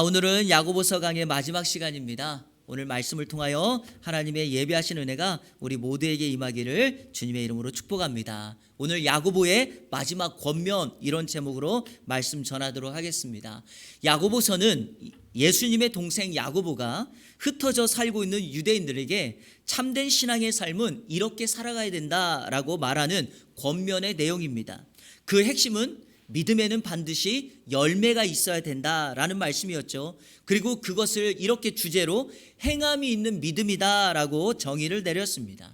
오늘은 야고보서 강의 마지막 시간입니다. 오늘 말씀을 통하여 하나님의 예비하신 은혜가 우리 모두에게 임하기를 주님의 이름으로 축복합니다. 오늘 야고보의 마지막 권면, 이런 제목으로 말씀 전하도록 하겠습니다. 야고보서는 예수님의 동생 야고보가 흩어져 살고 있는 유대인들에게 참된 신앙의 삶은 이렇게 살아가야 된다라고 말하는 권면의 내용입니다. 그 핵심은 믿음에는 반드시 열매가 있어야 된다라는 말씀이었죠. 그리고 그것을 이렇게 주제로 행함이 있는 믿음이다라고 정의를 내렸습니다.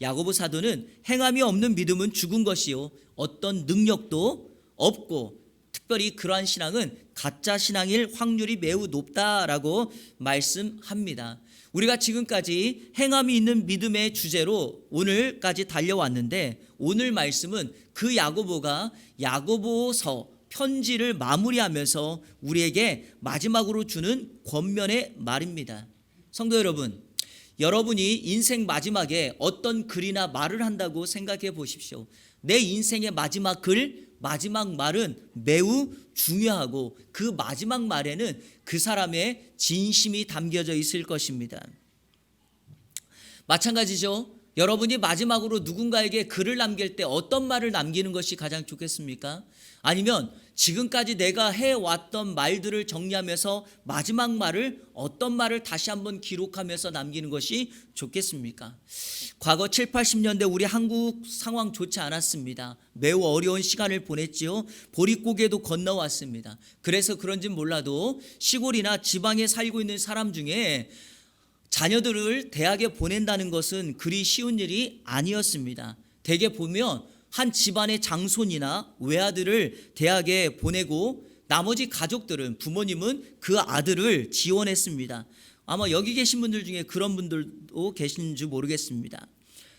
야고보 사도는 행함이 없는 믿음은 죽은 것이요 어떤 능력도 없고, 특별히 그러한 신앙은 가짜 신앙일 확률이 매우 높다라고 말씀합니다. 우리가 지금까지 행함이 있는 믿음의 주제로 오늘까지 달려왔는데, 오늘 말씀은 그 야고보가 야고보서 편지를 마무리하면서 우리에게 마지막으로 주는 권면의 말입니다. 성도 여러분, 여러분이 인생 마지막에 어떤 글이나 말을 한다고 생각해 보십시오. 내 인생의 마지막 글, 마지막 말은 매우 중요하고, 그 마지막 말에는 그 사람의 진심이 담겨져 있을 것입니다. 마찬가지죠. 여러분이 마지막으로 누군가에게 글을 남길 때 어떤 말을 남기는 것이 가장 좋겠습니까? 아니면 지금까지 내가 해왔던 말들을 정리하면서 마지막 말을, 어떤 말을 다시 한번 기록하면서 남기는 것이 좋겠습니까? 과거 7, 80년대 우리 한국 상황 좋지 않았습니다. 매우 어려운 시간을 보냈지요. 보릿고개도 건너왔습니다. 그래서 그런지 몰라도 시골이나 지방에 살고 있는 사람 중에 자녀들을 대학에 보낸다는 것은 그리 쉬운 일이 아니었습니다. 대개 보면 한 집안의 장손이나 외아들을 대학에 보내고 나머지 가족들은, 부모님은 그 아들을 지원했습니다. 아마 여기 계신 분들 중에 그런 분들도 계신지 모르겠습니다.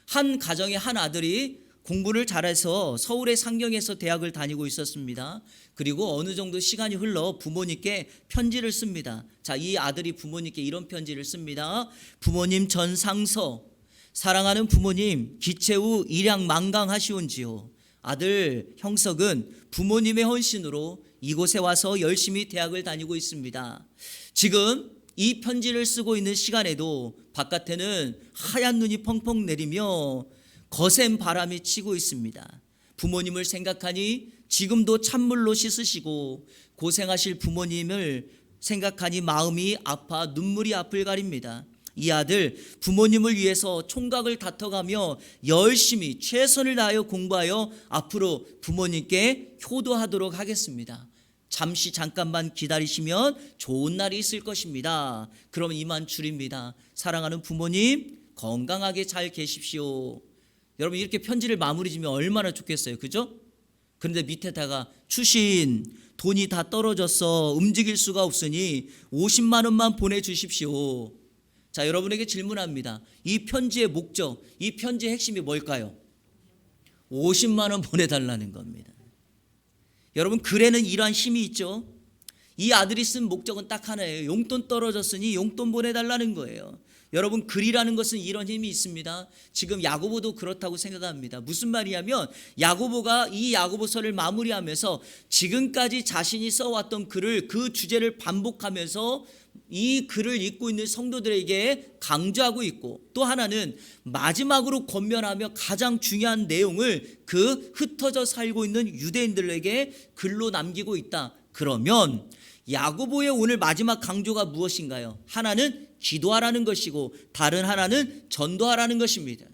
한 가정의 한 아들이 공부를 잘해서 서울의 상경에서 대학을 다니고 있었습니다. 그리고 어느 정도 시간이 흘러 부모님께 편지를 씁니다. 자, 이 아들이 부모님께 이런 편지를 씁니다. 부모님 전상서, 사랑하는 부모님, 기체 후 일양만강하시온지요. 아들 형석은 부모님의 헌신으로 이곳에 와서 열심히 대학을 다니고 있습니다. 지금 이 편지를 쓰고 있는 시간에도 바깥에는 하얀 눈이 펑펑 내리며 거센 바람이 치고 있습니다. 부모님을 생각하니 지금도 찬물로 씻으시고 고생하실 부모님을 생각하니 마음이 아파 눈물이 앞을 가립니다. 이 아들 부모님을 위해서 총각을 다퉈가며 열심히 최선을 다하여 공부하여 앞으로 부모님께 효도하도록 하겠습니다. 잠깐만 기다리시면 좋은 날이 있을 것입니다. 그럼 이만 줄입니다. 사랑하는 부모님, 건강하게 잘 계십시오. 여러분, 이렇게 편지를 마무리 지면 얼마나 좋겠어요, 그죠? 그런데 밑에다가 추신, 돈이 다 떨어졌어, 움직일 수가 없으니 50만 원만 보내주십시오. 자, 여러분에게 질문합니다. 이 편지의 목적, 이 편지의 핵심이 뭘까요? 50만 원 보내달라는 겁니다. 여러분, 글에는 이러한 힘이 있죠. 이 아들이 쓴 목적은 딱 하나예요. 용돈 떨어졌으니 용돈 보내달라는 거예요. 여러분, 글이라는 것은 이런 힘이 있습니다. 지금 야고보도 그렇다고 생각합니다. 무슨 말이냐면, 야고보가 이 야고보서를 마무리하면서 지금까지 자신이 써왔던 글을, 그 주제를 반복하면서 이 글을 읽고 있는 성도들에게 강조하고 있고, 또 하나는 마지막으로 권면하며 가장 중요한 내용을 그 흩어져 살고 있는 유대인들에게 글로 남기고 있다. 그러면 야고보의 오늘 마지막 강조가 무엇인가요? 하나는 기도하라는 것이고, 다른 하나는 전도하라는 것입니다.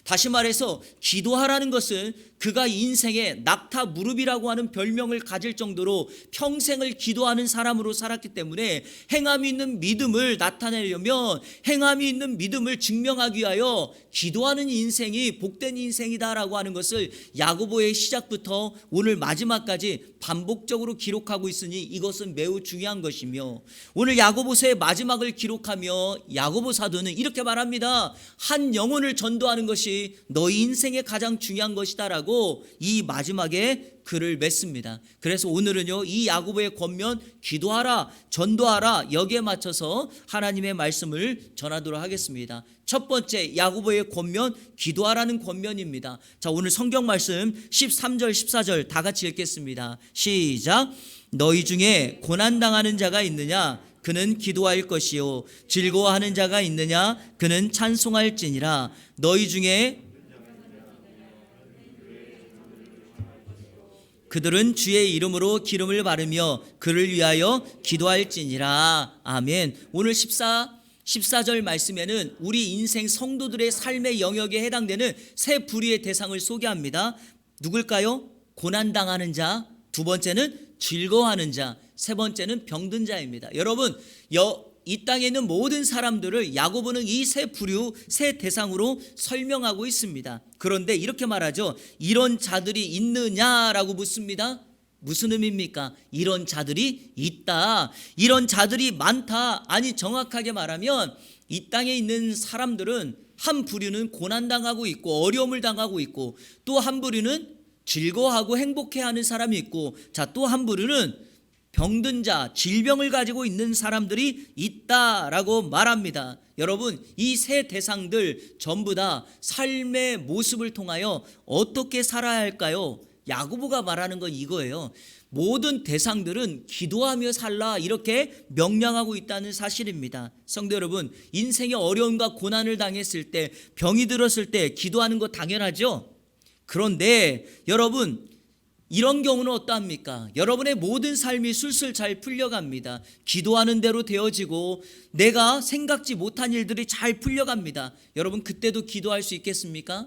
다시 말해서 기도하라는 것은 그가 인생에 낙타 무릎이라고 하는 별명을 가질 정도로 평생을 기도하는 사람으로 살았기 때문에 행함이 있는 믿음을 나타내려면, 행함이 있는 믿음을 증명하기 위하여 기도하는 인생이 복된 인생이다라고 하는 것을 야고보의 시작부터 오늘 마지막까지 반복적으로 기록하고 있으니 이것은 매우 중요한 것이며, 오늘 야고보서의 마지막을 기록하며 야고보 사도는 이렇게 말합니다. 한 영혼을 전도하는 것이 너희 인생의 가장 중요한 것이다라고 이 마지막에 글을 맺습니다. 그래서 오늘은요, 이 야고보의 권면, 기도하라, 전도하라, 여기에 맞춰서 하나님의 말씀을 전하도록 하겠습니다. 첫 번째, 야고보의 권면, 기도하라는 권면입니다. 자, 오늘 성경 말씀 13절 14절 다 같이 읽겠습니다. 시작. 너희 중에 고난당하는 자가 있느냐? 그는 기도할 것이요 즐거워하는 자가 있느냐 그는 찬송할지니라. 너희 중에 그들은 주의 이름으로 기름을 바르며 그를 위하여 기도할지니라. 아멘. 오늘 14절 말씀에는 우리 인생 성도들의 삶의 영역에 해당되는 세 부류의 대상을 소개합니다. 누굴까요? 고난당하는 자, 두 번째는 즐거워하는 자, 세 번째는 병든 자입니다. 여러분, 이 땅에 있는 모든 사람들을 야고보는 이 세 부류, 세 대상으로 설명하고 있습니다. 그런데 이렇게 말하죠. 이런 자들이 있느냐라고 묻습니다. 무슨 의미입니까? 이런 자들이 있다. 이런 자들이 많다. 아니, 정확하게 말하면 이 땅에 있는 사람들은 한 부류는 고난당하고 있고 어려움을 당하고 있고, 또 한 부류는 즐거워하고 행복해하는 사람이 있고, 자, 또 한 부류는 병든 자, 질병을 가지고 있는 사람들이 있다라고 말합니다. 여러분, 이 세 대상들 전부 다 삶의 모습을 통하여 어떻게 살아야 할까요? 야고보가 말하는 건 이거예요. 모든 대상들은 기도하며 살라, 이렇게 명령하고 있다는 사실입니다. 성도 여러분, 인생의 어려움과 고난을 당했을 때, 병이 들었을 때 기도하는 거 당연하죠. 그런데 여러분, 이런 경우는 어떠합니까? 여러분의 모든 삶이 술술 잘 풀려갑니다. 기도하는 대로 되어지고 내가 생각지 못한 일들이 잘 풀려갑니다. 여러분, 그때도 기도할 수 있겠습니까?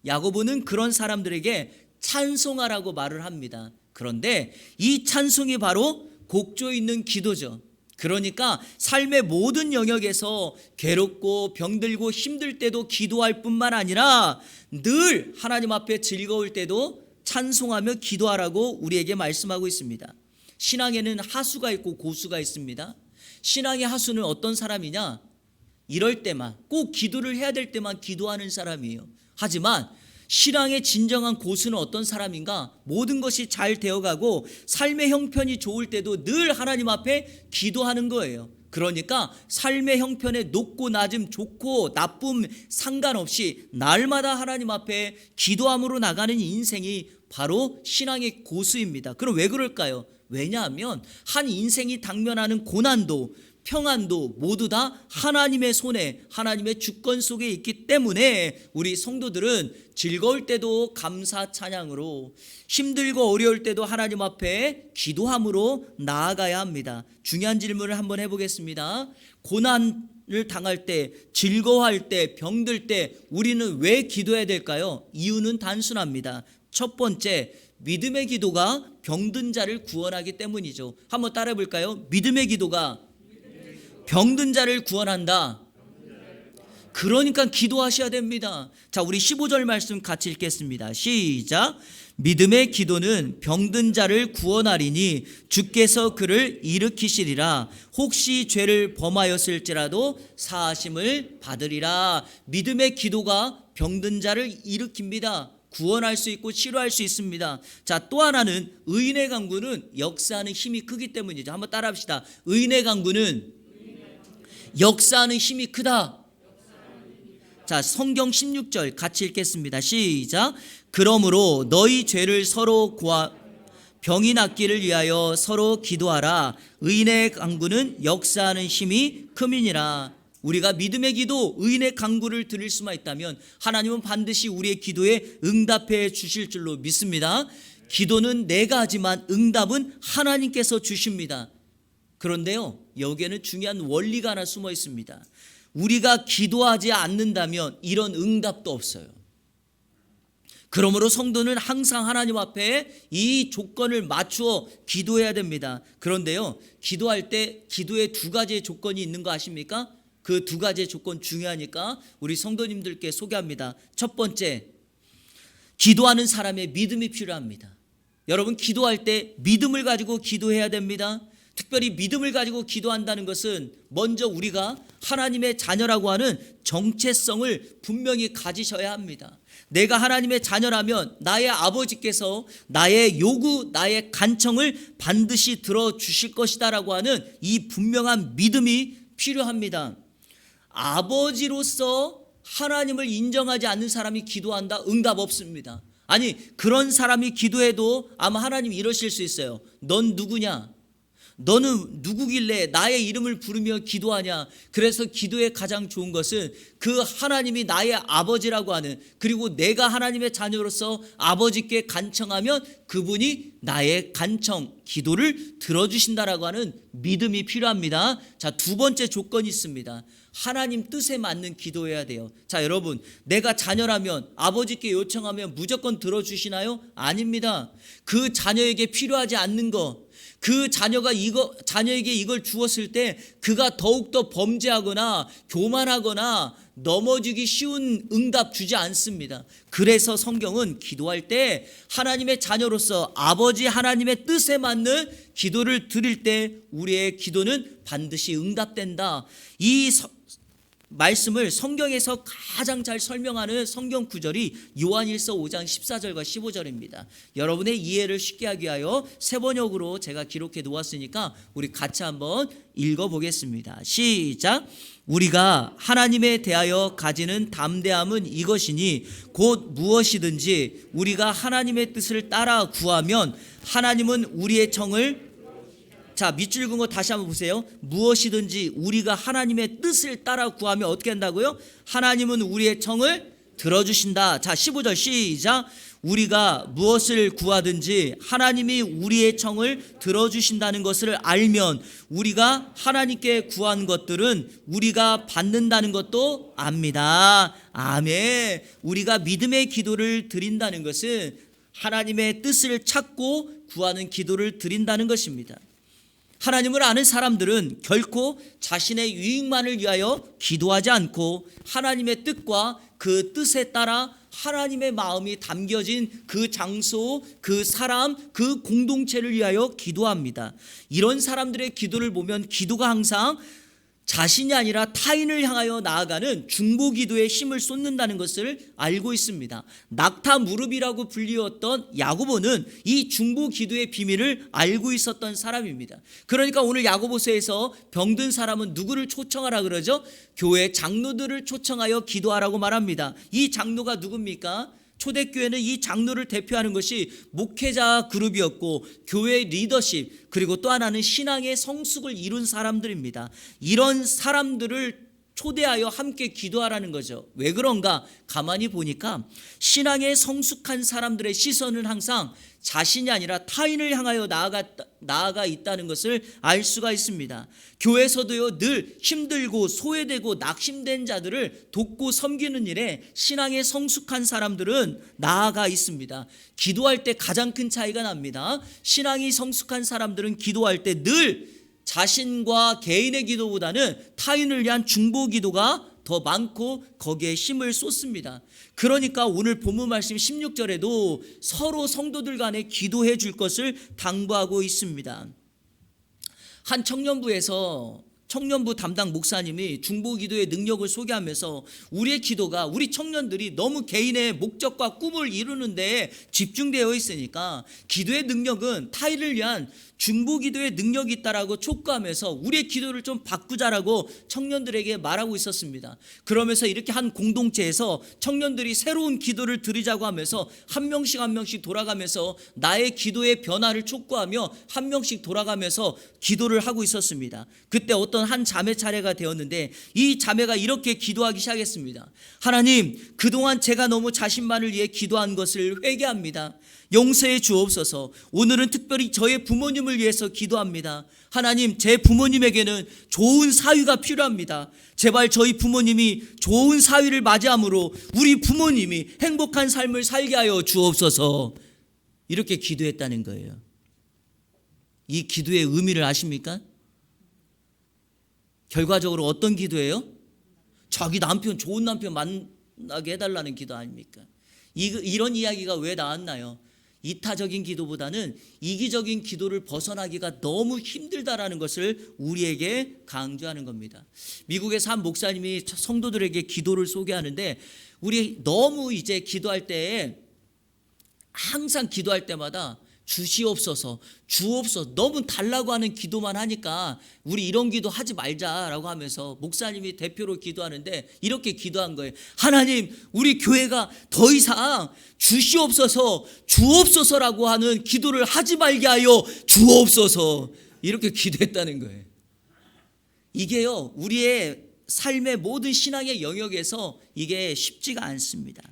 야고보는 그런 사람들에게 찬송하라고 말을 합니다. 그런데 이 찬송이 바로 곡조 있는 기도죠. 그러니까 삶의 모든 영역에서 괴롭고 병들고 힘들 때도 기도할 뿐만 아니라 늘 하나님 앞에 즐거울 때도 찬송하며 기도하라고 우리에게 말씀하고 있습니다. 신앙에는 하수가 있고 고수가 있습니다. 신앙의 하수는 어떤 사람이냐? 이럴 때만, 꼭 기도를 해야 될 때만 기도하는 사람이에요. 하지만 신앙의 진정한 고수는 어떤 사람인가? 모든 것이 잘 되어가고 삶의 형편이 좋을 때도 늘 하나님 앞에 기도하는 거예요. 그러니까 삶의 형편에 높고 낮음, 좋고 나쁨 상관없이 날마다 하나님 앞에 기도함으로 나가는 인생이 바로 신앙의 고수입니다. 그럼 왜 그럴까요? 왜냐하면 한 인생이 당면하는 고난도 평안도 모두 다 하나님의 손에, 하나님의 주권 속에 있기 때문에 우리 성도들은 즐거울 때도 감사 찬양으로, 힘들고 어려울 때도 하나님 앞에 기도함으로 나아가야 합니다. 중요한 질문을 한번 해보겠습니다. 고난을 당할 때, 즐거워할 때, 병들 때 우리는 왜 기도해야 될까요? 이유는 단순합니다. 첫 번째, 믿음의 기도가 병든 자를 구원하기 때문이죠. 한번 따라해 볼까요? 믿음의 기도가 병든 자를 구원한다. 그러니까 기도하셔야 됩니다. 자, 우리 15절 말씀 같이 읽겠습니다. 시작. 믿음의 기도는 병든 자를 구원하리니 주께서 그를 일으키시리라. 혹시 죄를 범하였을지라도 사하심을 받으리라. 믿음의 기도가 병든 자를 일으킵니다. 구원할 수 있고 치료할 수 있습니다. 자, 또 하나는 의인의 강구는 역사하는 힘이 크기 때문이죠. 한번 따라 합시다. 의인의 강구는 역사하는 힘이 크다. 자, 성경 16절 같이 읽겠습니다. 시작. 그러므로 너희 죄를 서로 병이 낫기를 위하여 서로 기도하라. 의인의 강구는 역사하는 힘이 큼이니라. 우리가 믿음의 기도, 의인의 강구를 드릴 수만 있다면 하나님은 반드시 우리의 기도에 응답해 주실 줄로 믿습니다. 기도는 내가 하지만 응답은 하나님께서 주십니다. 그런데요, 여기에는 중요한 원리가 하나 숨어 있습니다. 우리가 기도하지 않는다면 이런 응답도 없어요. 그러므로 성도는 항상 하나님 앞에 이 조건을 맞추어 기도해야 됩니다. 그런데요, 기도할 때 기도에 두 가지의 조건이 있는 거 아십니까? 그 두 가지의 조건 중요하니까 우리 성도님들께 소개합니다. 첫 번째, 기도하는 사람의 믿음이 필요합니다. 여러분, 기도할 때 믿음을 가지고 기도해야 됩니다. 특별히 믿음을 가지고 기도한다는 것은 먼저 우리가 하나님의 자녀라고 하는 정체성을 분명히 가지셔야 합니다. 내가 하나님의 자녀라면 나의 아버지께서 나의 요구, 나의 간청을 반드시 들어주실 것이다라고 하는 이 분명한 믿음이 필요합니다. 아버지로서 하나님을 인정하지 않는 사람이 기도한다? 응답 없습니다. 아니, 그런 사람이 기도해도 아마 하나님 이러실 수 있어요. 넌 누구냐? 너는 누구길래 나의 이름을 부르며 기도하냐? 그래서 기도의 가장 좋은 것은 그 하나님이 나의 아버지라고 하는, 그리고 내가 하나님의 자녀로서 아버지께 간청하면 그분이 나의 간청, 기도를 들어주신다라고 하는 믿음이 필요합니다. 자, 두 번째 조건이 있습니다. 하나님 뜻에 맞는 기도해야 돼요. 자, 여러분, 내가 자녀라면 아버지께 요청하면 무조건 들어주시나요? 아닙니다. 그 자녀에게 필요하지 않는 거, 그 자녀에게 이걸 주었을 때 그가 더욱더 범죄하거나 교만하거나 넘어지기 쉬운 응답 주지 않습니다. 그래서 성경은 기도할 때 하나님의 자녀로서 아버지 하나님의 뜻에 맞는 기도를 드릴 때 우리의 기도는 반드시 응답된다. 이 말씀을 성경에서 가장 잘 설명하는 성경 구절이 요한일서 5장 14절과 15절입니다. 여러분의 이해를 쉽게 하기 위하여 세 번역으로 제가 기록해 놓았으니까 우리 같이 한번 읽어보겠습니다. 시작. 우리가 하나님에 대하여 가지는 담대함은 이것이니 곧 무엇이든지 우리가 하나님의 뜻을 따라 구하면 하나님은 우리의 청을, 자, 밑줄 긋은 거 다시 한번 보세요. 무엇이든지 우리가 하나님의 뜻을 따라 구하면 어떻게 한다고요? 하나님은 우리의 청을 들어주신다. 자, 15절 시작. 우리가 무엇을 구하든지 하나님이 우리의 청을 들어주신다는 것을 알면 우리가 하나님께 구한 것들은 우리가 받는다는 것도 압니다. 아멘. 우리가 믿음의 기도를 드린다는 것은 하나님의 뜻을 찾고 구하는 기도를 드린다는 것입니다. 하나님을 아는 사람들은 결코 자신의 유익만을 위하여 기도하지 않고 하나님의 뜻과 그 뜻에 따라 하나님의 마음이 담겨진 그 장소, 그 사람, 그 공동체를 위하여 기도합니다. 이런 사람들의 기도를 보면 기도가 항상 자신이 아니라 타인을 향하여 나아가는 중보기도에 힘을 쏟는다는 것을 알고 있습니다. 낙타 무릎이라고 불리웠던 야고보는 이 중보기도의 비밀을 알고 있었던 사람입니다. 그러니까 오늘 야고보서에서 병든 사람은 누구를 초청하라 그러죠? 교회 장로들을 초청하여 기도하라고 말합니다. 이 장로가 누굽니까? 초대교회는 이 장로를 대표하는 것이 목회자 그룹이었고 교회 리더십, 그리고 또 하나는 신앙의 성숙을 이룬 사람들입니다. 이런 사람들을 초대하여 함께 기도하라는 거죠. 왜 그런가? 가만히 보니까 신앙의 성숙한 사람들의 시선은 항상 자신이 아니라 타인을 향하여 나아가 있다는 것을 알 수가 있습니다. 교회에서도요, 늘 힘들고 소외되고 낙심된 자들을 돕고 섬기는 일에 신앙의 성숙한 사람들은 나아가 있습니다. 기도할 때 가장 큰 차이가 납니다. 신앙이 성숙한 사람들은 기도할 때 늘 자신과 개인의 기도보다는 타인을 위한 중보 기도가 더 많고 거기에 힘을 쏟습니다. 그러니까 오늘 본문 말씀 16절에도 서로 성도들 간에 기도해 줄 것을 당부하고 있습니다. 한 청년부 담당 목사님이 중보기도의 능력을 소개하면서 우리의 기도가, 우리 청년들이 너무 개인의 목적과 꿈을 이루는 데 집중되어 있으니까 기도의 능력은 타인을 위한 중보기도의 능력이 있다라고 촉구하면서 우리의 기도를 좀 바꾸자라고 청년들에게 말하고 있었습니다. 그러면서 이렇게 한 공동체에서 청년들이 새로운 기도를 드리자고 하면서 한 명씩 돌아가면서 나의 기도의 변화를 촉구하며 한 명씩 돌아가면서 기도를 하고 있었습니다. 그때 어떤 한 자매 차례가 되었는데 이 자매가 이렇게 기도하기 시작했습니다. 하나님, 그동안 제가 너무 자신만을 위해 기도한 것을 회개합니다. 용서해 주옵소서. 오늘은 특별히 저의 부모님을 위해서 기도합니다. 하나님, 제 부모님에게는 좋은 사위가 필요합니다. 제발 저희 부모님이 좋은 사위를 맞이함으로 우리 부모님이 행복한 삶을 살게 하여 주옵소서. 이렇게 기도했다는 거예요. 이 기도의 의미를 아십니까? 결과적으로 어떤 기도예요? 자기 남편, 좋은 남편 만나게 해달라는 기도 아닙니까? 이런 이야기가 왜 나왔나요? 이타적인 기도보다는 이기적인 기도를 벗어나기가 너무 힘들다라는 것을 우리에게 강조하는 겁니다. 미국에서 한 목사님이 성도들에게 기도를 소개하는데, 우리 너무 이제 기도할 때에 항상 기도할 때마다 주시옵소서, 주옵소서, 너무 달라고 하는 기도만 하니까 우리 이런 기도 하지 말자라고 하면서 목사님이 대표로 기도하는데 이렇게 기도한 거예요. 하나님, 우리 교회가 더 이상 주시옵소서, 주옵소서라고 하는 기도를 하지 말게 하여 주옵소서. 이렇게 기도했다는 거예요. 이게요, 우리의 삶의 모든 신앙의 영역에서 이게 쉽지가 않습니다.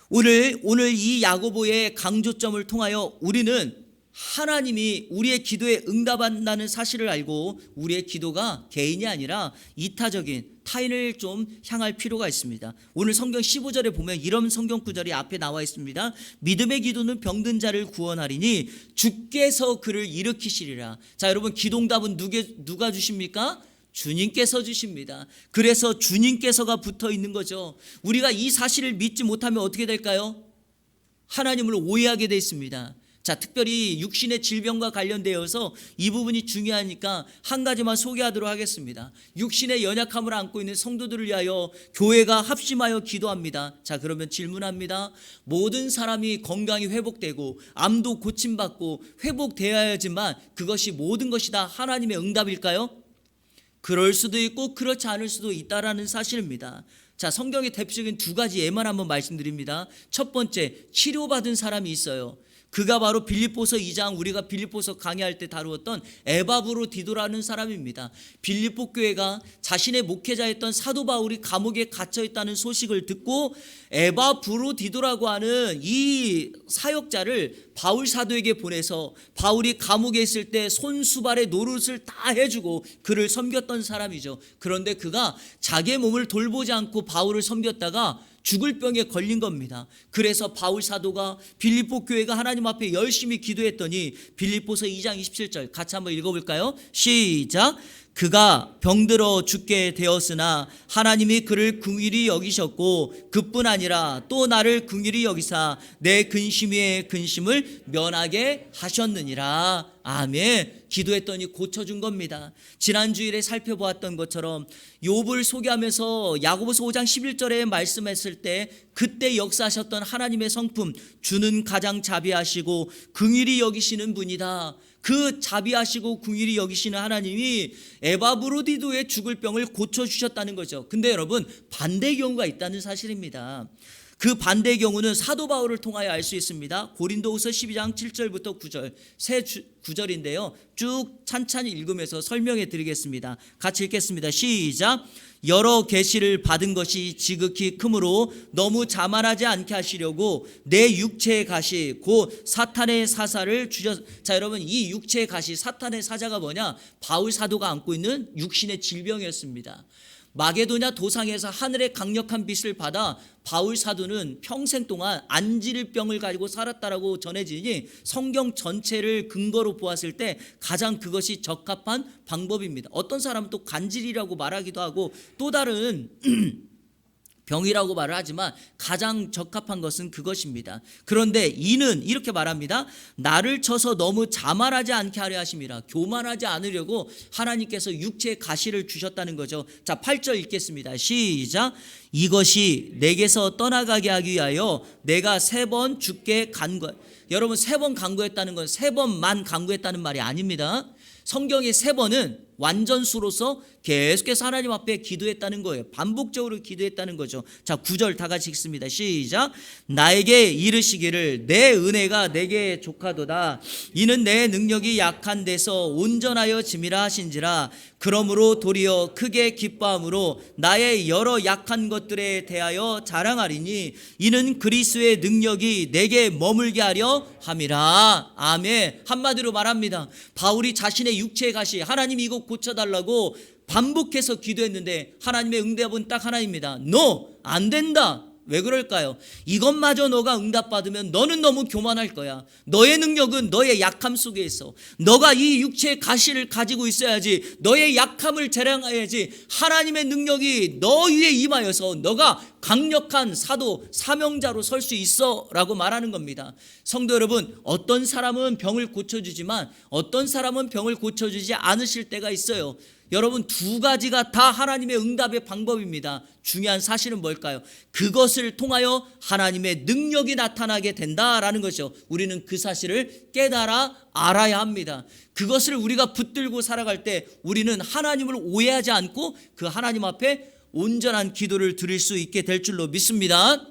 오늘 이 야고보의 강조점을 통하여 우리는 하나님이 우리의 기도에 응답한다는 사실을 알고 우리의 기도가 개인이 아니라 이타적인 타인을 좀 향할 필요가 있습니다. 오늘 성경 15절에 보면 이런 성경 구절이 앞에 나와 있습니다. 믿음의 기도는 병든 자를 구원하리니 주께서 그를 일으키시리라. 자, 여러분, 기도응답은 누가 주십니까? 주님께서 주십니다. 그래서 주님께서가 붙어 있는 거죠. 우리가 이 사실을 믿지 못하면 어떻게 될까요? 하나님을 오해하게 돼 있습니다. 자, 특별히 육신의 질병과 관련되어서 이 부분이 중요하니까 한 가지만 소개하도록 하겠습니다. 육신의 연약함을 안고 있는 성도들을 위하여 교회가 합심하여 기도합니다. 자, 그러면 질문합니다. 모든 사람이 건강이 회복되고 암도 고침받고 회복되어야지만 그것이 모든 것이 다 하나님의 응답일까요? 그럴 수도 있고 그렇지 않을 수도 있다라는 사실입니다. 자, 성경의 대표적인 두 가지 예만 한번 말씀드립니다. 첫 번째, 치료받은 사람이 있어요. 그가 바로 빌립보서 2장, 우리가 빌립보서 강의할 때 다루었던 에바브로디도라는 사람입니다. 빌립보 교회가 자신의 목회자였던 사도 바울이 감옥에 갇혀 있다는 소식을 듣고 에바브로디도라고 하는 이 사역자를 바울 사도에게 보내서 바울이 감옥에 있을 때 손수발의 노릇을 다 해주고 그를 섬겼던 사람이죠. 그런데 그가 자기의 몸을 돌보지 않고 바울을 섬겼다가 죽을 병에 걸린 겁니다. 그래서 바울 사도가 빌립보 교회가 하나님 앞에 열심히 기도했더니 빌립보서 2장 27절 같이 한번 읽어볼까요? 시작. 그가 병들어 죽게 되었으나 하나님이 그를 긍휼히 여기셨고 그뿐 아니라 또 나를 긍휼히 여기사 내 근심 위에 근심을 면하게 하셨느니라. 아멘. 기도했더니 고쳐준 겁니다. 지난 주일에 살펴보았던 것처럼 욥을 소개하면서 야고보서 5장 11절에 말씀했을 때 그때 역사하셨던 하나님의 성품, 주는 가장 자비하시고 긍휼히 여기시는 분이다. 그 자비하시고 긍휼히 여기시는 하나님이 에바브로디도의 죽을 병을 고쳐주셨다는 거죠. 근데 여러분, 반대의 경우가 있다는 사실입니다. 그 반대의 경우는 사도 바울을 통하여 알 수 있습니다. 고린도후서 12장 7절부터 9절 세 구절인데요. 쭉 찬찬히 읽으면서 설명해 드리겠습니다. 같이 읽겠습니다. 시작. 여러 계시를 받은 것이 지극히 크므로 너무 자만하지 않게 하시려고 내 육체의 가시 곧 사탄의 사사를 주셨. 자, 여러분, 이 육체의 가시 사탄의 사자가 뭐냐? 바울 사도가 안고 있는 육신의 질병이었습니다. 마게도냐 도상에서 하늘의 강력한 빛을 받아 바울 사도는 평생 동안 안질병을 가지고 살았다라고 전해지니 성경 전체를 근거로 보았을 때 가장 그것이 적합한 방법입니다. 어떤 사람은 또 간질이라고 말하기도 하고 또 다른 병이라고 말을 하지만 가장 적합한 것은 그것입니다. 그런데 이는 이렇게 말합니다. 나를 쳐서 너무 자만하지 않게 하려 하심이라. 교만하지 않으려고 하나님께서 육체의 가시를 주셨다는 거죠. 자, 8절 읽겠습니다. 시작. 이것이 내게서 떠나가게 하기 위하여 내가 3번 주께 간구. 여러분, 3번 간구했다는 건 3번만 간구했다는 말이 아닙니다. 성경의 3번은 완전수로서 계속해서 하나님 앞에 기도했다는 거예요. 반복적으로 기도했다는 거죠. 자, 9절 다 같이 읽습니다. 시작. 나에게 이르시기를 내 은혜가 내게 족하도다. 이는 내 능력이 약한 데서 온전하여 짐이라 하신지라. 그러므로 도리어 크게 기뻐함으로 나의 여러 약한 것들에 대하여 자랑하리니 이는 그리스도의 능력이 내게 머물게 하려 함이라. 아멘. 한마디로 말합니다. 바울이 자신의 육체의 가시, 하나님 이거 고쳐달라고 반복해서 기도했는데 하나님의 응답은 딱 하나입니다. No, 안 된다. 왜 그럴까요? 이것마저 너가 응답받으면 너는 너무 교만할 거야. 너의 능력은 너의 약함 속에 있어. 너가 이 육체의 가시를 가지고 있어야지. 너의 약함을 자랑해야지. 하나님의 능력이 너 위에 임하여서 너가 강력한 사도, 사명자로 설 수 있어 라고 말하는 겁니다. 성도 여러분, 어떤 사람은 병을 고쳐주지만 어떤 사람은 병을 고쳐주지 않으실 때가 있어요. 여러분, 두 가지가 다 하나님의 응답의 방법입니다. 중요한 사실은 뭘까요? 그것을 통하여 하나님의 능력이 나타나게 된다라는 것이죠. 우리는 그 사실을 깨달아 알아야 합니다. 그것을 우리가 붙들고 살아갈 때 우리는 하나님을 오해하지 않고 그 하나님 앞에 온전한 기도를 드릴 수 있게 될 줄로 믿습니다.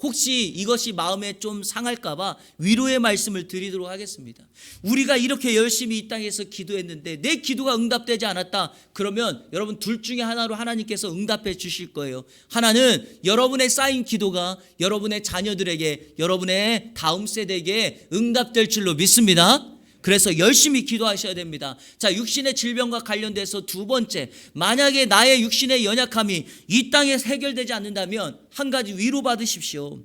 혹시 이것이 마음에 좀 상할까봐 위로의 말씀을 드리도록 하겠습니다. 우리가 이렇게 열심히 이 땅에서 기도했는데 내 기도가 응답되지 않았다. 그러면 여러분 둘 중에 하나로 하나님께서 응답해 주실 거예요. 하나는 여러분의 쌓인 기도가 여러분의 자녀들에게, 여러분의 다음 세대에게 응답될 줄로 믿습니다. 그래서 열심히 기도하셔야 됩니다. 자, 육신의 질병과 관련돼서 두 번째, 만약에 나의 육신의 연약함이 이 땅에서 해결되지 않는다면 한 가지 위로받으십시오.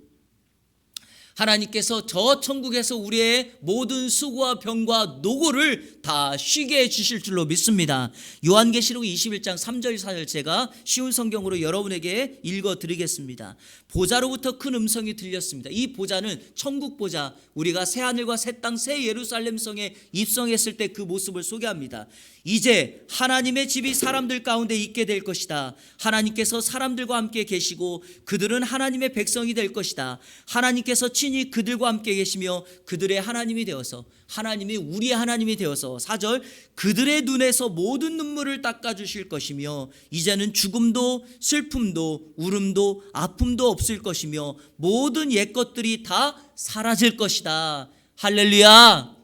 하나님께서 저 천국에서 우리의 모든 수고와 병과 노고를 다 쉬게 해주실 줄로 믿습니다. 요한계시록 21장 3절 4절 제가 쉬운 성경으로 여러분에게 읽어드리겠습니다. 보좌로부터 큰 음성이 들렸습니다. 이 보좌는 천국 보좌, 우리가 새하늘과 새 땅 새 예루살렘 성에 입성했을 때 그 모습을 소개합니다. 이제 하나님의 집이 사람들 가운데 있게 될 것이다. 하나님께서 사람들과 함께 계시고 그들은 하나님의 백성이 될 것이다. 하나님께서 친히 그들과 함께 계시며 그들의 하나님이 되어서, 하나님이 우리의 하나님이 되어서 4절 그들의 눈에서 모든 눈물을 닦아주실 것이며 이제는 죽음도 슬픔도 울음도 아픔도 없을 것이며 모든 옛것들이 다 사라질 것이다. 할렐루야.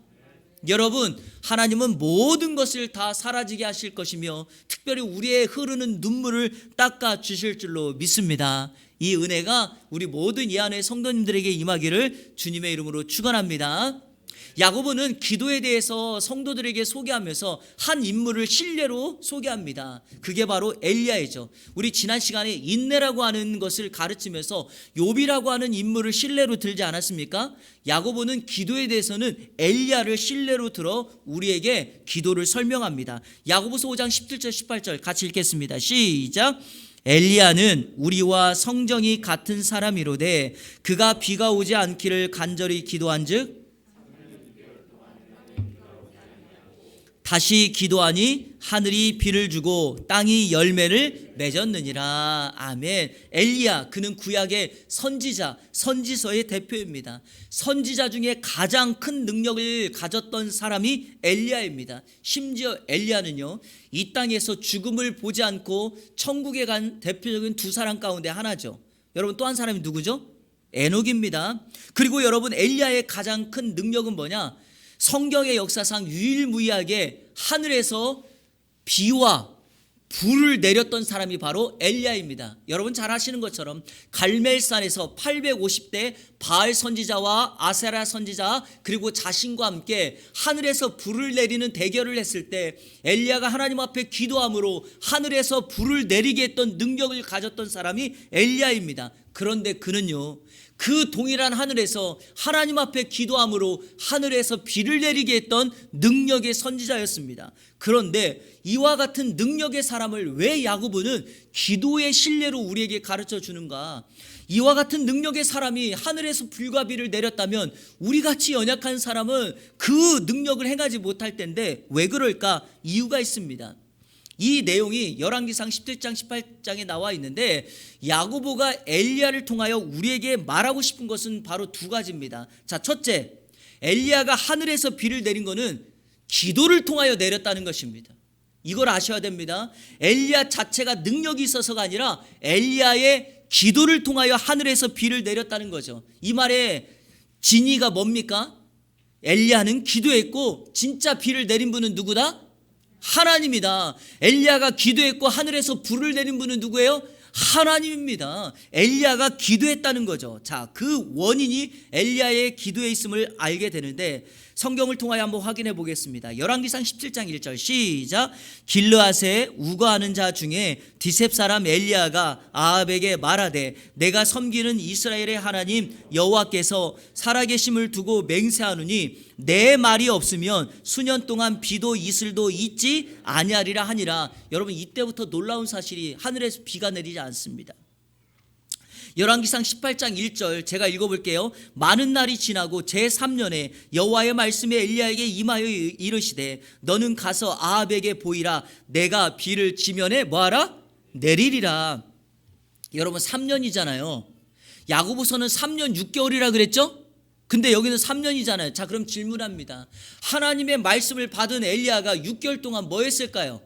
여러분, 하나님은 모든 것을 다 사라지게 하실 것이며 특별히 우리의 흐르는 눈물을 닦아 주실 줄로 믿습니다. 이 은혜가 우리 모든 이 안의 성도님들에게 임하기를 주님의 이름으로 축원합니다. 야고보는 기도에 대해서 성도들에게 소개하면서 한 인물을 신뢰로 소개합니다. 그게 바로 엘리야이죠. 우리 지난 시간에 인내라고 하는 것을 가르치면서 욥이라고 하는 인물을 신뢰로 들지 않았습니까? 야고보는 기도에 대해서는 엘리야를 신뢰로 들어 우리에게 기도를 설명합니다. 야고보서 5장 17절 18절 같이 읽겠습니다. 시작. 엘리야는 우리와 성정이 같은 사람이로되 그가 비가 오지 않기를 간절히 기도한즉 다시 기도하니 하늘이 비를 주고 땅이 열매를 맺었느니라. 아멘. 엘리야, 그는 구약의 선지자, 선지서의 대표입니다. 선지자 중에 가장 큰 능력을 가졌던 사람이 엘리야입니다. 심지어 엘리야는요, 이 땅에서 죽음을 보지 않고 천국에 간 대표적인 두 사람 가운데 하나죠. 여러분, 또 한 사람이 누구죠? 에녹입니다. 그리고 여러분, 엘리야의 가장 큰 능력은 뭐냐? 성경의 역사상 유일무이하게 하늘에서 비와 불을 내렸던 사람이 바로 엘리야입니다. 여러분 잘 아시는 것처럼 갈멜산에서 850대 바알 선지자와 아세라 선지자 그리고 자신과 함께 하늘에서 불을 내리는 대결을 했을 때 엘리야가 하나님 앞에 기도함으로 하늘에서 불을 내리게 했던 능력을 가졌던 사람이 엘리야입니다. 그런데 그는요, 그 동일한 하늘에서 하나님 앞에 기도함으로 하늘에서 비를 내리게 했던 능력의 선지자였습니다. 그런데 이와 같은 능력의 사람을 왜 야고보는 기도의 신뢰로 우리에게 가르쳐 주는가? 이와 같은 능력의 사람이 하늘에서 불과 비를 내렸다면 우리같이 연약한 사람은 그 능력을 행하지 못할 텐데 왜 그럴까? 이유가 있습니다. 이 내용이 열왕기상 17장 18장에 나와 있는데 야고보가 엘리야를 통하여 우리에게 말하고 싶은 것은 바로 두 가지입니다. 자, 첫째, 엘리야가 하늘에서 비를 내린 것은 기도를 통하여 내렸다는 것입니다. 이걸 아셔야 됩니다. 엘리야 자체가 능력이 있어서가 아니라 엘리야의 기도를 통하여 하늘에서 비를 내렸다는 거죠. 이 말의 진의가 뭡니까? 엘리야는 기도했고 진짜 비를 내린 분은 누구다? 하나님이다. 엘리야가 기도했고 하늘에서 불을 내린 분은 누구예요? 하나님입니다. 엘리야가 기도했다는 거죠. 자, 그 원인이 엘리야의 기도에 있음을 알게 되는데 성경을 통하여 한번 확인해 보겠습니다. 열왕기상 17장 1절 시작. 길르앗에 우거하는 자 중에 디셉 사람 엘리야가 아합에게 말하되 내가 섬기는 이스라엘의 하나님 여호와께서 살아계심을 두고 맹세하노니 내 말이 없으면 수년 동안 비도 이슬도 있지 아니하리라 하니라. 여러분, 이때부터 놀라운 사실이 하늘에서 비가 내리지 않습니다. 열왕기상 18장 1절 제가 읽어볼게요. 많은 날이 지나고 제3년에 여호와의 말씀이 엘리야에게 임하여 이르시되 너는 가서 아합에게 보이라. 내가 비를 지면에 뭐하라? 내리리라. 여러분, 3년이잖아요. 야고보서는 3년 6개월이라 그랬죠? 근데 여기는 3년이잖아요. 자, 그럼 질문합니다. 하나님의 말씀을 받은 엘리야가 6개월 동안 뭐 했을까요?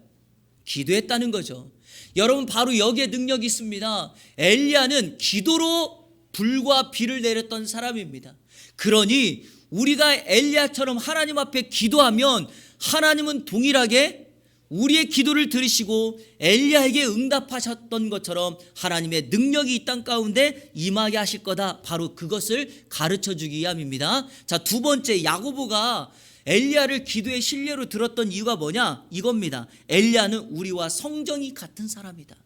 기도했다는 거죠. 여러분, 바로 여기에 능력이 있습니다. 엘리야는 기도로 불과 비를 내렸던 사람입니다. 그러니 우리가 엘리야처럼 하나님 앞에 기도하면 하나님은 동일하게 우리의 기도를 들으시고 엘리야에게 응답하셨던 것처럼 하나님의 능력이 이 땅 가운데 임하게 하실 거다. 바로 그것을 가르쳐주기 위함입니다. 자, 두 번째, 야고보가 엘리야를 기도의 실례로 들었던 이유가 뭐냐? 이겁니다. 엘리야는 우리와 성정이 같은 사람이다.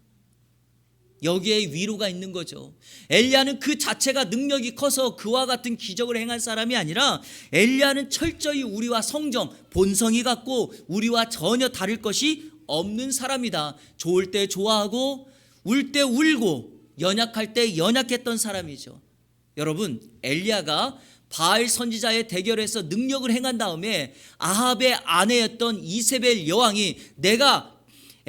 여기에 위로가 있는 거죠. 엘리야는 그 자체가 능력이 커서 그와 같은 기적을 행한 사람이 아니라 엘리야는 철저히 우리와 성정, 본성이 같고 우리와 전혀 다를 것이 없는 사람이다. 좋을 때 좋아하고 울 때 울고 연약할 때 연약했던 사람이죠. 여러분, 엘리야가 바알 선지자의 대결에서 능력을 행한 다음에 아합의 아내였던 이세벨 여왕이 내가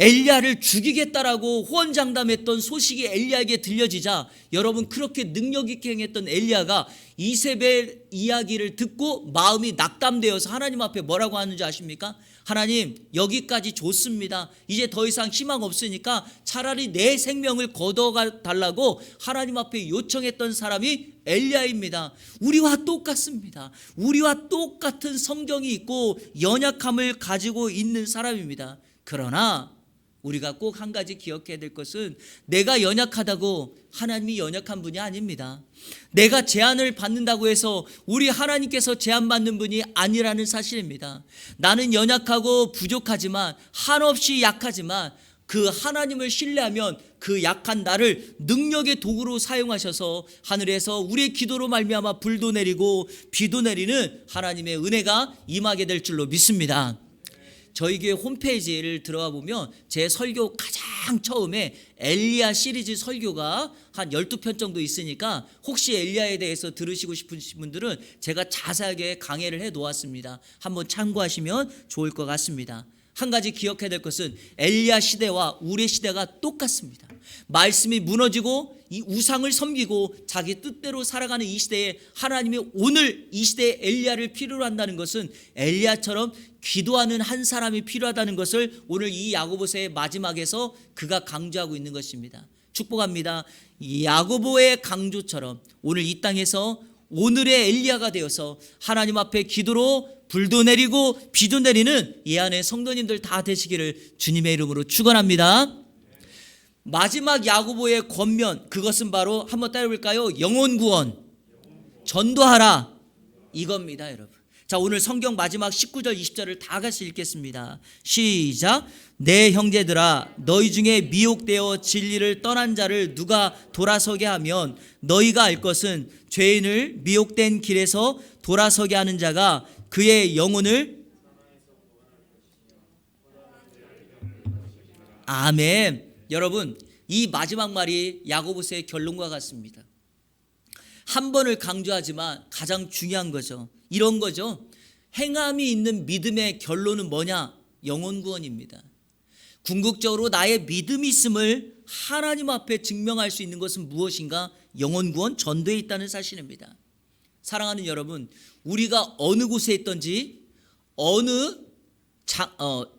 엘리야를 죽이겠다라고 호언장담했던 소식이 엘리야에게 들려지자 여러분, 그렇게 능력 있게 행했던 엘리야가 이세벨 이야기를 듣고 마음이 낙담되어서 하나님 앞에 뭐라고 하는지 아십니까? 하나님, 여기까지 좋습니다. 이제 더 이상 희망 없으니까 차라리 내 생명을 거둬가 달라고 하나님 앞에 요청했던 사람이 엘리야입니다. 우리와 똑같습니다. 우리와 똑같은 성경이 있고 연약함을 가지고 있는 사람입니다. 그러나 우리가 꼭 한 가지 기억해야 될 것은 내가 연약하다고 하나님이 연약한 분이 아닙니다. 내가 제한을 받는다고 해서 우리 하나님께서 제한받는 분이 아니라는 사실입니다. 나는 연약하고 부족하지만, 한없이 약하지만 그 하나님을 신뢰하면 그 약한 나를 능력의 도구로 사용하셔서 하늘에서 우리의 기도로 말미암아 불도 내리고 비도 내리는 하나님의 은혜가 임하게 될 줄로 믿습니다. 저희 교회 홈페이지를 들어가 보면 제 설교 가장 처음에 엘리야 시리즈 설교가 한 12편 정도 있으니까 혹시 엘리야에 대해서 들으시고 싶으신 분들은 제가 자세하게 강해를 해 놓았습니다. 한번 참고하시면 좋을 것 같습니다. 한 가지 기억해야 될 것은 엘리야 시대와 우리 시대가 똑같습니다. 말씀이 무너지고 이 우상을 섬기고 자기 뜻대로 살아가는 이 시대에 하나님이 오늘 이 시대에 엘리야를 필요로 한다는 것은 엘리야처럼 기도하는 한 사람이 필요하다는 것을 오늘 이 야고보서의 마지막에서 그가 강조하고 있는 것입니다. 축복합니다. 이 야고보의 강조처럼 오늘 이 땅에서 오늘의 엘리야가 되어서 하나님 앞에 기도로 불도 내리고 비도 내리는 이 안에 성도님들 다 되시기를 주님의 이름으로 축원합니다. 마지막 야고보의 권면, 그것은 바로 한번 따라해볼까요? 영혼 구원, 전도하라, 이겁니다. 여러분, 자, 오늘 성경 마지막 19절 20절을 다 같이 읽겠습니다. 시작. 내 형제들아, 너희 중에 미혹되어 진리를 떠난 자를 누가 돌아서게 하면 너희가 알 것은 죄인을 미혹된 길에서 돌아서게 하는 자가 그의 영혼을, 아멘. 여러분, 이 마지막 말이 야고보서의 결론과 같습니다. 한 번을 강조하지만 가장 중요한 거죠. 이런 거죠. 행함이 있는 믿음의 결론은 뭐냐? 영혼 구원입니다. 궁극적으로 나의 믿음이 있음을 하나님 앞에 증명할 수 있는 것은 무엇인가? 영혼 구원, 전도에 있다는 사실입니다. 사랑하는 여러분, 우리가 어느 곳에 있든지 어느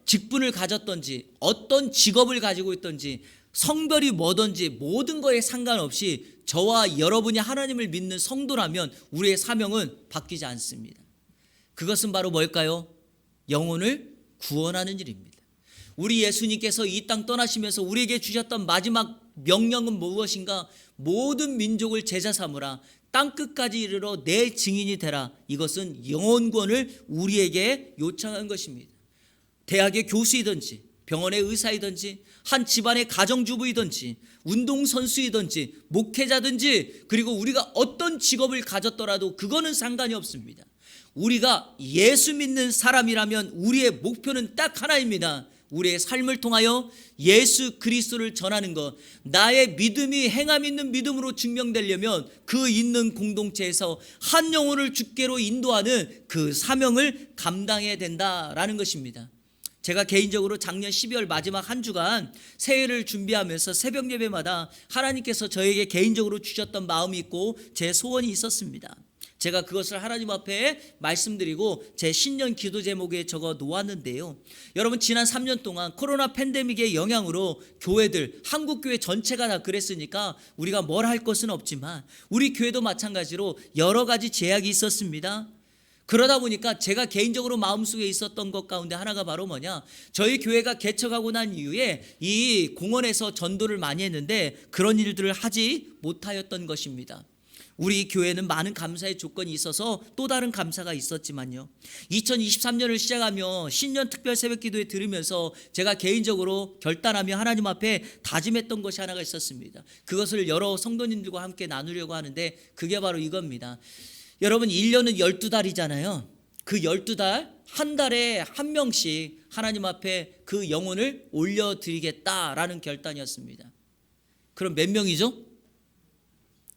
직분을 가졌든지 어떤 직업을 가지고 있든지 성별이 뭐든지 모든 거에 상관없이 저와 여러분이 하나님을 믿는 성도라면 우리의 사명은 바뀌지 않습니다. 그것은 바로 뭘까요? 영혼을 구원하는 일입니다. 우리 예수님께서 이 땅 떠나시면서 우리에게 주셨던 마지막 명령은 무엇인가? 모든 민족을 제자 삼으라, 땅끝까지 이르러 내 증인이 되라. 이것은 영혼 구원을 우리에게 요청한 것입니다. 대학의 교수이든지 병원의 의사이든지 한 집안의 가정주부이든지 운동선수이든지 목회자든지, 그리고 우리가 어떤 직업을 가졌더라도 그거는 상관이 없습니다. 우리가 예수 믿는 사람이라면 우리의 목표는 딱 하나입니다. 우리의 삶을 통하여 예수 그리스도를 전하는 것, 나의 믿음이 행함 있는 믿음으로 증명되려면 그 있는 공동체에서 한 영혼을 주께로 인도하는 그 사명을 감당해야 된다라는 것입니다. 제가 개인적으로 작년 12월 마지막 한 주간 새해를 준비하면서 새벽 예배마다 하나님께서 저에게 개인적으로 주셨던 마음이 있고 제 소원이 있었습니다. 제가 그것을 하나님 앞에 말씀드리고 제 신년 기도 제목에 적어 놓았는데요. 여러분, 지난 3년 동안 코로나 팬데믹의 영향으로 교회들, 한국 교회 전체가 다 그랬으니까 우리가 뭘 할 것은 없지만 우리 교회도 마찬가지로 여러 가지 제약이 있었습니다. 그러다 보니까 제가 개인적으로 마음속에 있었던 것 가운데 하나가 바로 뭐냐, 저희 교회가 개척하고 난 이후에 이 공원에서 전도를 많이 했는데 그런 일들을 하지 못하였던 것입니다. 우리 교회는 많은 감사의 조건이 있어서 또 다른 감사가 있었지만요, 2023년을 시작하며 신년 특별 새벽기도에 들으면서 제가 개인적으로 결단하며 하나님 앞에 다짐했던 것이 하나가 있었습니다. 그것을 여러 성도님들과 함께 나누려고 하는데 그게 바로 이겁니다. 여러분, 1년은 12달이잖아요. 그 12달, 한 달에 한 명씩 하나님 앞에 그 영혼을 올려드리겠다라는 결단이었습니다. 그럼 몇 명이죠?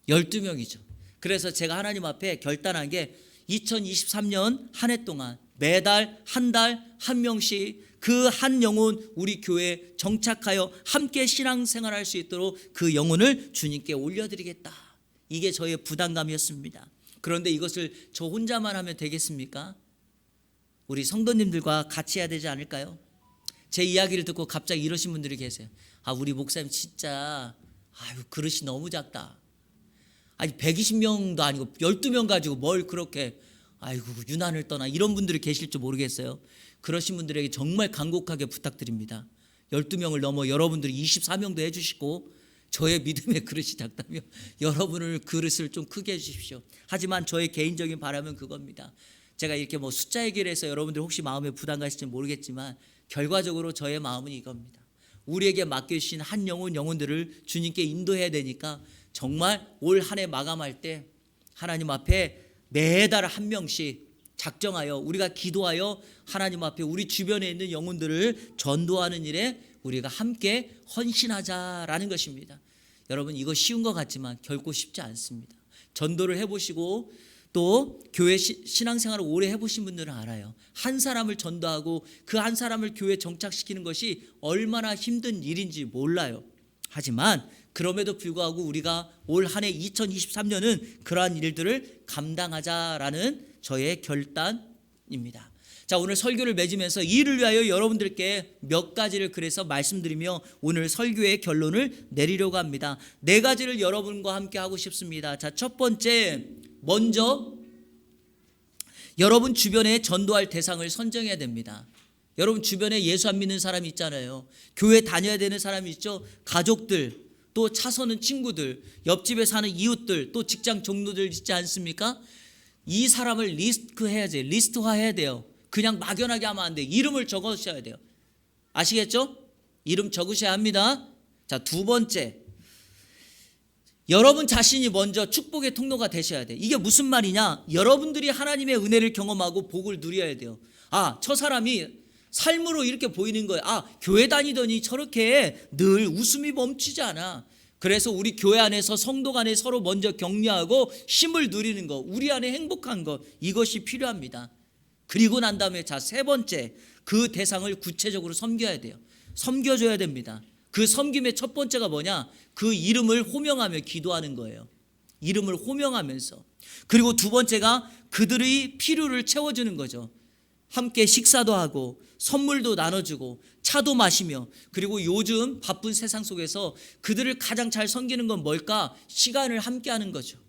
12명이죠. 그래서 제가 하나님 앞에 결단한 게 2023년 한 해 동안 매달 한 달 한 명씩 그 한 영혼 우리 교회에 정착하여 함께 신앙생활할 수 있도록 그 영혼을 주님께 올려드리겠다. 이게 저의 부담감이었습니다. 그런데 이것을 저 혼자만 하면 되겠습니까? 우리 성도님들과 같이 해야 되지 않을까요? 제 이야기를 듣고 갑자기 이러신 분들이 계세요. 우리 목사님 진짜 그릇이 너무 작다. 아니 120명도 아니고 12명 가지고 뭘 그렇게 유난을 떠나, 이런 분들이 계실지 모르겠어요. 그러신 분들에게 정말 간곡하게 부탁드립니다. 12명을 넘어 여러분들이 24명도 해주시고 저의 믿음의 그릇이 작다며 여러분을 그릇을 좀 크게 해주십시오. 하지만 저의 개인적인 바람은 그겁니다. 제가 이렇게 숫자 얘기를 해서 여러분들 혹시 마음에 부담 가실지 모르겠지만 결과적으로 저의 마음은 이겁니다. 우리에게 맡겨주신 한 영혼들을 주님께 인도해야 되니까 정말 올 한 해 마감할 때 하나님 앞에 매달 한 명씩 작정하여 우리가 기도하여 하나님 앞에 우리 주변에 있는 영혼들을 전도하는 일에 우리가 함께 헌신하자라는 것입니다. 여러분, 이거 쉬운 것 같지만 결코 쉽지 않습니다. 전도를 해보시고 또 교회 신앙생활을 오래 해보신 분들은 알아요. 한 사람을 전도하고 그 한 사람을 교회에 정착시키는 것이 얼마나 힘든 일인지 몰라요. 하지만 그럼에도 불구하고 우리가 올 한 해 2023년은 그러한 일들을 감당하자라는 저의 결단입니다. 자, 오늘 설교를 맺으면서 이를 위하여 여러분들께 몇 가지를 그래서 말씀드리며 오늘 설교의 결론을 내리려고 합니다. 4가지를 여러분과 함께 하고 싶습니다. 자, 첫 번째, 먼저 여러분 주변에 전도할 대상을 선정해야 됩니다. 여러분 주변에 예수 안 믿는 사람이 있잖아요. 교회 다녀야 되는 사람이 있죠. 가족들, 또 차서는 친구들, 옆집에 사는 이웃들, 또 직장 동료들 있지 않습니까? 이 사람을 리스트화해야 돼요. 그냥 막연하게 하면 안 돼요. 이름을 적으셔야 돼요. 아시겠죠? 이름 적으셔야 합니다. 자, 두 번째, 여러분 자신이 먼저 축복의 통로가 되셔야 돼요. 이게 무슨 말이냐? 여러분들이 하나님의 은혜를 경험하고 복을 누려야 돼요. 저 사람이 삶으로 이렇게 보이는 거예요. 교회 다니더니 저렇게 늘 웃음이 멈추지 않아. 그래서 우리 교회 안에서 성도 간에 서로 먼저 격려하고 힘을 누리는 것, 우리 안에 행복한 것, 이것이 필요합니다. 그리고 난 다음에 세 번째, 그 대상을 구체적으로 섬겨야 돼요. 섬겨줘야 됩니다. 그 섬김의 첫 번째가 뭐냐? 그 이름을 호명하며 기도하는 거예요. 이름을 호명하면서. 그리고 두 번째가 그들의 필요를 채워주는 거죠. 함께 식사도 하고 선물도 나눠주고 차도 마시며, 그리고 요즘 바쁜 세상 속에서 그들을 가장 잘 섬기는 건 뭘까? 시간을 함께 하는 거죠.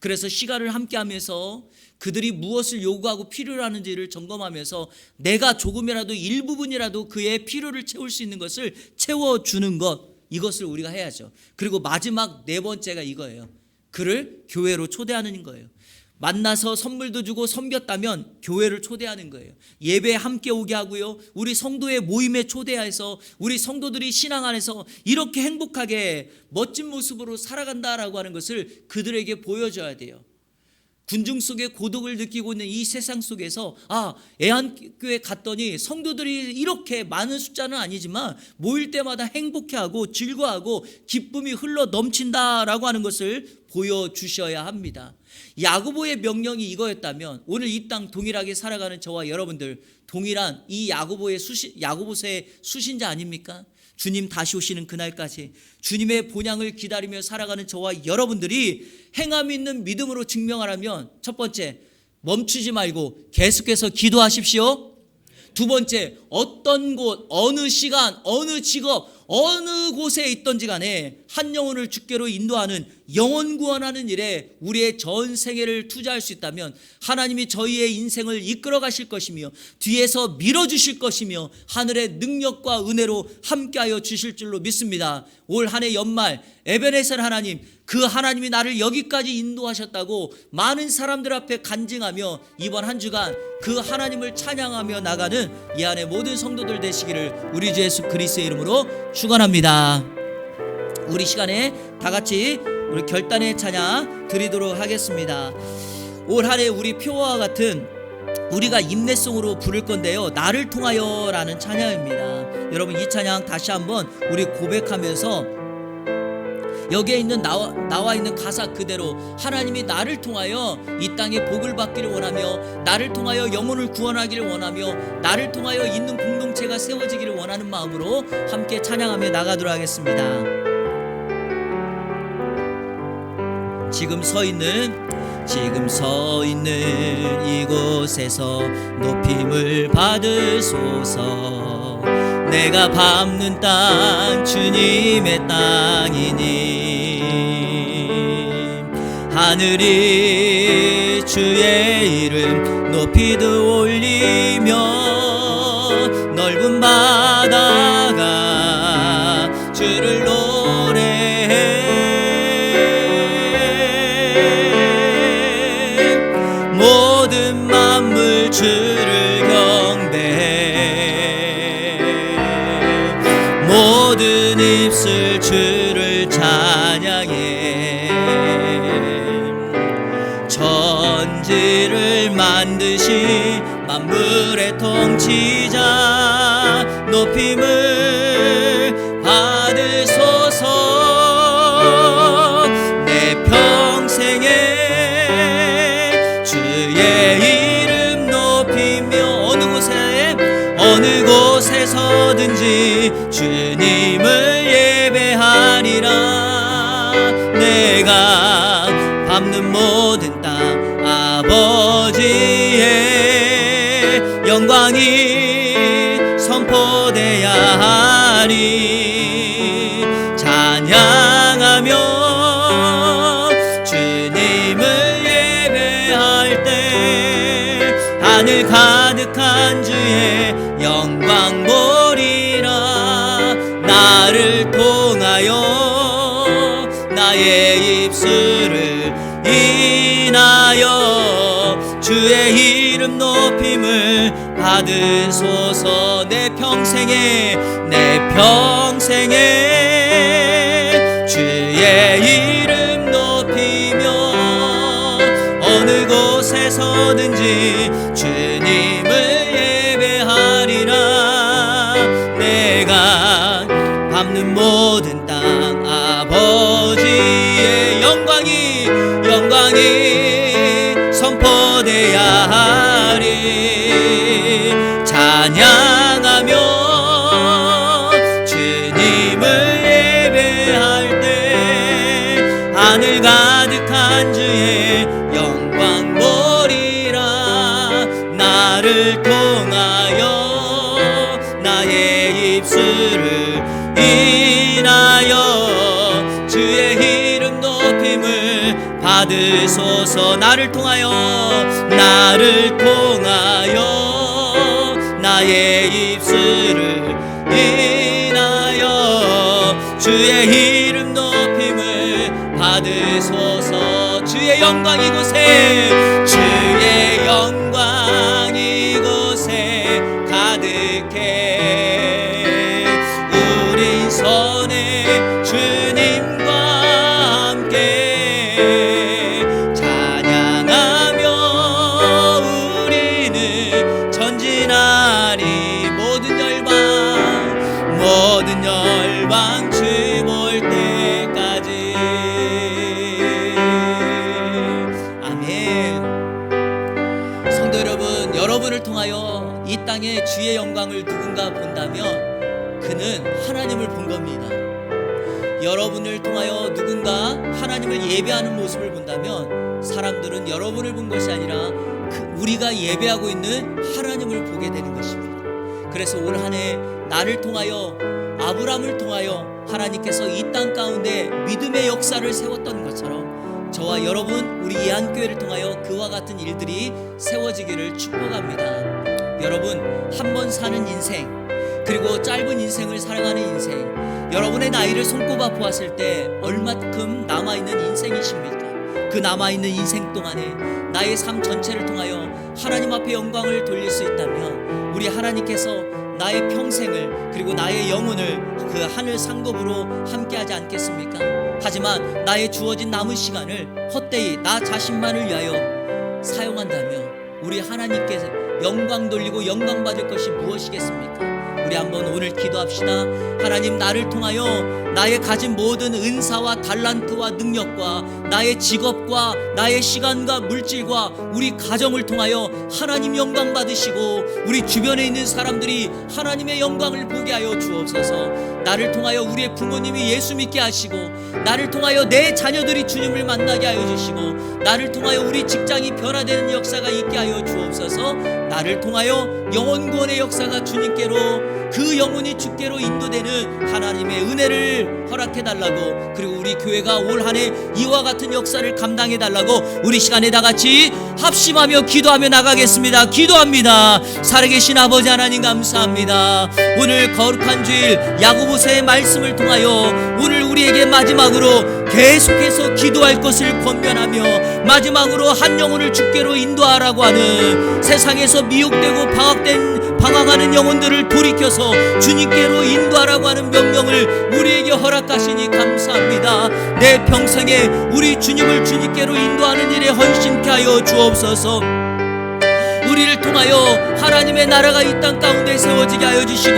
그래서 시간을 함께 하면서 그들이 무엇을 요구하고 필요로 하는지를 점검하면서 내가 조금이라도 일부분이라도 그의 필요를 채울 수 있는 것을 채워주는 것, 이것을 우리가 해야죠. 그리고 마지막 4번째가 이거예요. 그를 교회로 초대하는 거예요. 만나서 선물도 주고 섬겼다면 교회를 초대하는 거예요. 예배에 함께 오게 하고요, 우리 성도의 모임에 초대해서 우리 성도들이 신앙 안에서 이렇게 행복하게 멋진 모습으로 살아간다라고 하는 것을 그들에게 보여줘야 돼요. 군중 속에 고독을 느끼고 있는 이 세상 속에서 애한교회 갔더니 성도들이 이렇게 많은 숫자는 아니지만 모일 때마다 행복해하고 즐거워하고 기쁨이 흘러 넘친다라고 하는 것을 보여주셔야 합니다. 야고보의 명령이 이거였다면 오늘 이 땅 동일하게 살아가는 저와 여러분들 동일한 이 야고보서의 수신자 아닙니까? 주님 다시 오시는 그날까지 주님의 본향을 기다리며 살아가는 저와 여러분들이 행함 있는 믿음으로 증명하라면, 첫 번째, 멈추지 말고 계속해서 기도하십시오. 두 번째, 어떤 곳, 어느 시간, 어느 직업, 어느 곳에 있던지 간에 한 영혼을 주께로 인도하는 영혼 구원하는 일에 우리의 전 생애를 투자할 수 있다면 하나님이 저희의 인생을 이끌어 가실 것이며 뒤에서 밀어주실 것이며 하늘의 능력과 은혜로 함께하여 주실 줄로 믿습니다. 올 한 해 연말 에베네셀 하나님, 그 하나님이 나를 여기까지 인도하셨다고 많은 사람들 앞에 간증하며 이번 한 주간 그 하나님을 찬양하며 나가는 이 안에 모든 성도들 되시기를 우리 주 예수 그리스도의 이름으로 축원합니다. 우리 시간에 다 같이 우리 결단의 찬양 드리도록 하겠습니다. 올 한 해 우리 표와 같은 우리가 인내송으로 부를 건데요, 나를 통하여 라는 찬양입니다. 여러분, 이 찬양 다시 한번 우리 고백하면서 여기에 있는 나와 있는 가사 그대로 하나님이 나를 통하여 이 땅에 복을 받기를 원하며 나를 통하여 영혼을 구원하기를 원하며 나를 통하여 있는 공동체가 세워지기를 원하는 마음으로 함께 찬양하며 나가도록 하겠습니다. 지금 서 있는 이곳에서 높임을 받으소서. 내가 밟는 땅 주님의 땅이니 하늘이 주의 이름 높이도 올리며 넓은 바다가 주를 노래해 모든 만물 주를 경배해 모든 입술 주를 찬양해 천지를 만드신 만물의 통치자 높임을 받으소서. 내 평생에 주의 이름 높이며 어느 곳에서든지 주님을 예배하리라. 내가 밟는 모든 땅 아버지의 영광이 선포돼야 하리. 찬양하며 주님을 예배할 때 하늘 가득한 주의 영광 보리라. 나를 통하여 나의 입술을 인하여 주의 이름 높임을 받으소서. 내 평생에 주의 이름 높이며 어느 곳에서든지 주님을 예배하리라. 내가 밟는 모든 땅 아버지의 영광이 선포돼야 하리. 찬양하며 주님을 예배할 때 하늘 가득한 주의 영광 보리라. 나를 통하여 나의 입술을 인하여 주의 이름 높임을 받으소서. 나를 통하여 나의 입술을 인하여 주의 이름 높임을 받으소서. 주의 영광 이곳에 가득해. 우린 선해 주님과 함께 찬양하며 우리는 전진하리. 모든 열방 주 볼 때까지. 아멘. 성도 여러분, 여러분을 통하여 이 땅에 주의 영광을 누군가 본다면 그 그는 하나님을 본 겁니다. 여러분을 통하여 누군가 하나님을 예배하는 모습을 본다면 사람들은 여러분을 본 것이 아니라 우리가 예배하고 있는 하나님을 보게 되는 것입니다. 그래서 올 한 해 나를 통하여, 아브라함을 통하여 하나님께서 이 땅 가운데 믿음의 역사를 세웠던 것처럼 저와 여러분, 우리 예한교회를 통하여 그와 같은 일들이 세워지기를 축복합니다. 여러분, 한 번 사는 인생, 그리고 짧은 인생을 살아가는 인생, 여러분의 나이를 손꼽아 보았을 때 얼마큼 남아있는 인생이십니까? 그 남아있는 인생 동안에 나의 삶 전체를 통하여 하나님 앞에 영광을 돌릴 수 있다면 우리 하나님께서 나의 평생을, 그리고 나의 영혼을 그 하늘 상급으로 함께하지 않겠습니까? 하지만 나의 주어진 남은 시간을 헛되이 나 자신만을 위하여 사용한다면 우리 하나님께 영광 돌리고 영광 받을 것이 무엇이겠습니까? 우리 한번 오늘 기도합시다. 하나님, 나를 통하여 나의 가진 모든 은사와 달란트와 능력과 나의 직업과 나의 시간과 물질과 우리 가정을 통하여 하나님 영광 받으시고 우리 주변에 있는 사람들이 하나님의 영광을 보게 하여 주옵소서. 나를 통하여 우리의 부모님이 예수 믿게 하시고, 나를 통하여 내 자녀들이 주님을 만나게 하여 주시고, 나를 통하여 우리 직장이 변화되는 역사가 있게 하여 주옵소서. 나를 통하여 영혼 구원의 역사가 주님께로, 그 영혼이 주께로 인도되는 하나님의 은혜를 허락해 달라고, 그리고 우리 교회가 올 한 해 이와 같은 역사를 감당해 달라고 우리 시간에 다 같이 합심하며 기도하며 나가겠습니다. 기도합니다. 살아계신 아버지 하나님, 감사합니다. 오늘 거룩한 주일 야고보서의 말씀을 통하여 오늘 우리에게 마지막으로 계속해서 기도할 것을 권면하며 마지막으로 한 영혼을 주께로 인도하라고 하는, 세상에서 미혹되고 방황하는 영혼들을 돌이켜서 주님께로 인도하라고 하는 명령을 우리에게 허락하시니 감사합니다. 내 평생에 우리 주님을 주님께로 인도하는 일에 헌신케 하여 주옵소서. 우리를 통하여 하나님의 나라가 이 땅 가운데 세워지게 하여 주시고,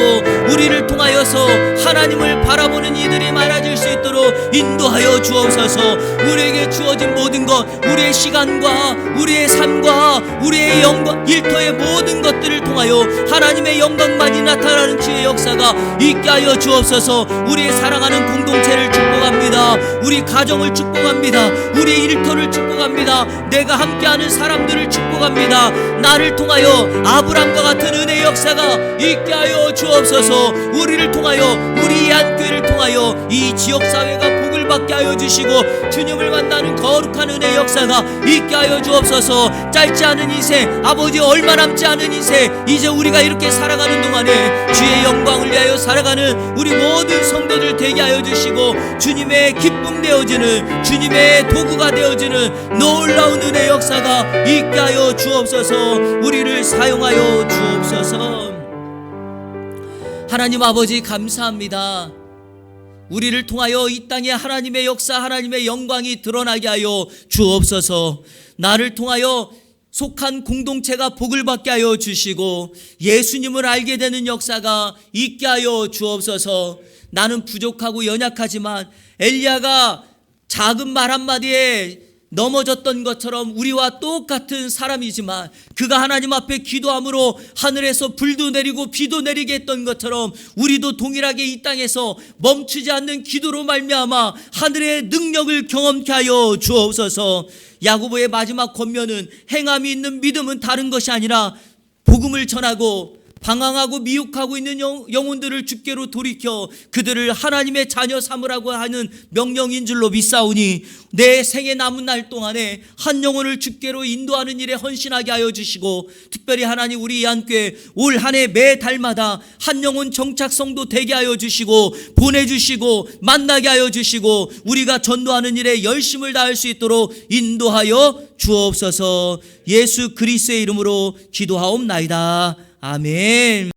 우리를 통하여서 하나님을 바라보는 이들이 많아질 수 있도록 인도하여 주옵소서. 우리에게 주어진 모든 것, 우리의 시간과 우리의 삶과 우리의 영광, 일터의 모든 것들을 통하여 하나님의 영광만이 나타나는 주의 역사가 있게 하여 주옵소서. 우리의 사랑하는 공동체를 축복합니다. 우리 가정을 축복합니다. 우리의 일터를 축복합니다. 내가 함께하는 사람들을 축복합니다. 나를 통하여 아브람과 같은 은혜의 역사가 있게 하여 주옵소서. 우리를 통하여, 우리 예한교회를 통하여 이 지역사회가 복을 받게 하여 주시고 주님을 만나는 거룩한 은혜의 역사가 있게 하여 주옵소서. 짧지 않은 인생, 아버지 얼마 남지 않은 인생, 이제 우리가 이렇게 살아가는 동안에 주의 영광을 위하여 살아가는 우리 모든 성도들 되게 하여 주시고, 주님의 기쁨 되어지는, 주님의 도구가 되어지는 놀라운 은혜의 역사가 있게 하여 주옵소서. 우리를 사용하여 주옵소서. 하나님 아버지, 감사합니다. 우리를 통하여 이 땅에 하나님의 역사, 하나님의 영광이 드러나게 하여 주옵소서. 나를 통하여 속한 공동체가 복을 받게 하여 주시고 예수님을 알게 되는 역사가 있게 하여 주옵소서. 나는 부족하고 연약하지만 엘리야가 작은 말 한마디에 넘어졌던 것처럼 우리와 똑같은 사람이지만 그가 하나님 앞에 기도함으로 하늘에서 불도 내리고 비도 내리게 했던 것처럼 우리도 동일하게 이 땅에서 멈추지 않는 기도로 말미암아 하늘의 능력을 경험케 하여 주옵소서. 야고보의 마지막 권면은 행함이 있는 믿음은 다른 것이 아니라 복음을 전하고 방황하고 미혹하고 있는 영혼들을 주께로 돌이켜 그들을 하나님의 자녀 삼으라고 하는 명령인 줄로 믿사오니 내 생에 남은 날 동안에 한 영혼을 주께로 인도하는 일에 헌신하게 하여 주시고, 특별히 하나님 우리 예한교회 올 한 해 매 달마다 한 영혼 정착성도 되게 하여 주시고 보내주시고 만나게 하여 주시고 우리가 전도하는 일에 열심을 다할 수 있도록 인도하여 주옵소서. 예수 그리스도의 이름으로 기도하옵나이다. 아멘.